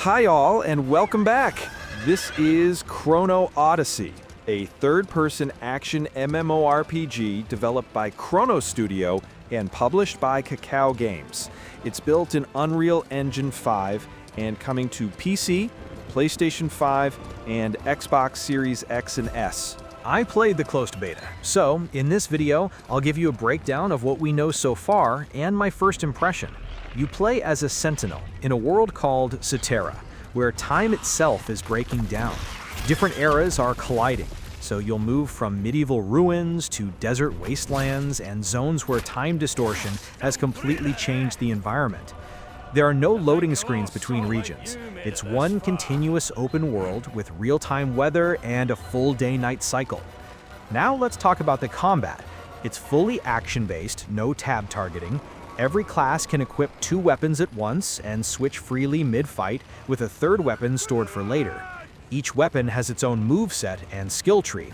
Hi all, and welcome back. This is Chrono Odyssey, a third-person action MMORPG developed by Chrono Studio and published by Cacao Games. It's built in Unreal Engine 5 and coming to PC, PlayStation 5, and Xbox Series X and S. I played the closed beta, so in this video, I'll give you a breakdown of what we know so far and my first impression. You play as a Sentinel in a world called Setera, where time itself is breaking down. Different eras are colliding, so you'll move from medieval ruins to desert wastelands and zones where time distortion has completely changed the environment. There are no loading screens between regions. It's one continuous open world with real-time weather and a full day-night cycle. Now let's talk about the combat. It's fully action-based, no tab targeting. Every class can equip 2 weapons at once and switch freely mid-fight with a third weapon stored for later. Each weapon has its own moveset and skill tree.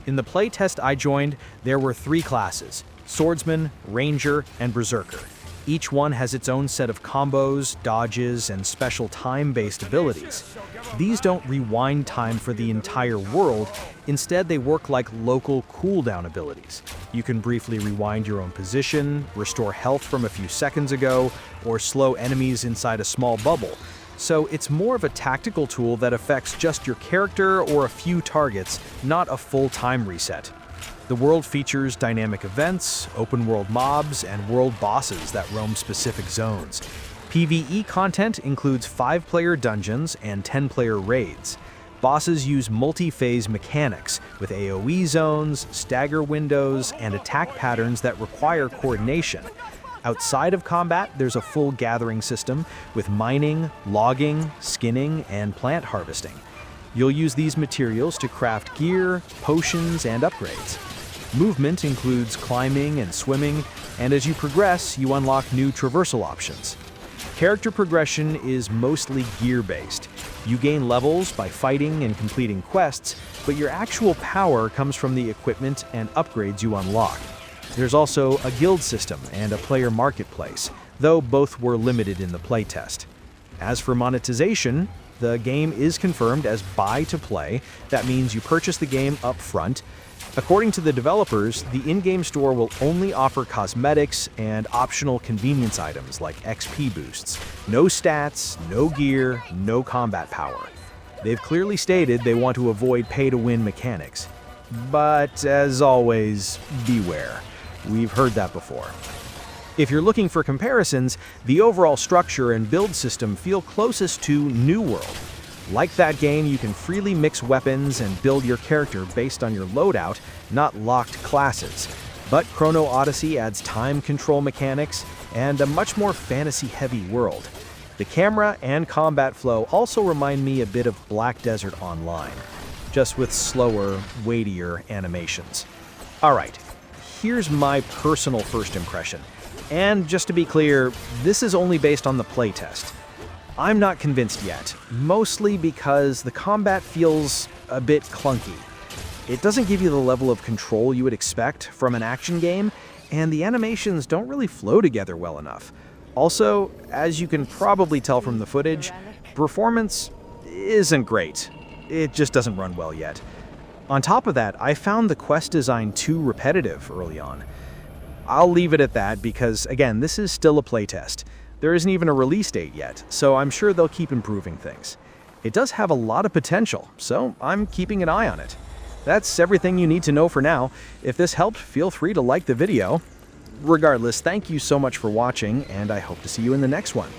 In the playtest I joined, there were 3 classes: Swordsman, Ranger, and Berserker. Each one has its own set of combos, dodges, and special time-based abilities. These don't rewind time for the entire world. Instead, they work like local cooldown abilities. You can briefly rewind your own position, restore health from a few seconds ago, or slow enemies inside a small bubble. So it's more of a tactical tool that affects just your character or a few targets, not a full time reset. The world features dynamic events, open-world mobs, and world bosses that roam specific zones. PvE content includes 5-player dungeons and 10-player raids. Bosses use multi-phase mechanics with AoE zones, stagger windows, and attack patterns that require coordination. Outside of combat, there's a full gathering system with mining, logging, skinning, and plant harvesting. You'll use these materials to craft gear, potions, and upgrades. Movement includes climbing and swimming, and as you progress, you unlock new traversal options. Character progression is mostly gear-based. You gain levels by fighting and completing quests, but your actual power comes from the equipment and upgrades you unlock. There's also a guild system and a player marketplace, though both were limited in the playtest. As for monetization, the game is confirmed as buy-to-play. That means you purchase the game up front. According to the developers, the in-game store will only offer cosmetics and optional convenience items like XP boosts. No stats, no gear, no combat power. They've clearly stated they want to avoid pay-to-win mechanics. But as always, beware. We've heard that before. If you're looking for comparisons, the overall structure and build system feel closest to New World. Like that game, you can freely mix weapons and build your character based on your loadout, not locked classes. But Chrono Odyssey adds time control mechanics and a much more fantasy-heavy world. The camera and combat flow also remind me a bit of Black Desert Online, just with slower, weightier animations. Alright, here's my personal first impression. And just to be clear, this is only based on the playtest. I'm not convinced yet, mostly because the combat feels a bit clunky. It doesn't give you the level of control you would expect from an action game, and the animations don't really flow together well enough. Also, as you can probably tell from the footage, performance isn't great. It just doesn't run well yet. On top of that, I found the quest design too repetitive early on. I'll leave it at that because, again, this is still a playtest. There isn't even a release date yet, so I'm sure they'll keep improving things. It does have a lot of potential, so I'm keeping an eye on it. That's everything you need to know for now. If this helped, feel free to like the video. Regardless, thank you so much for watching, and I hope to see you in the next one.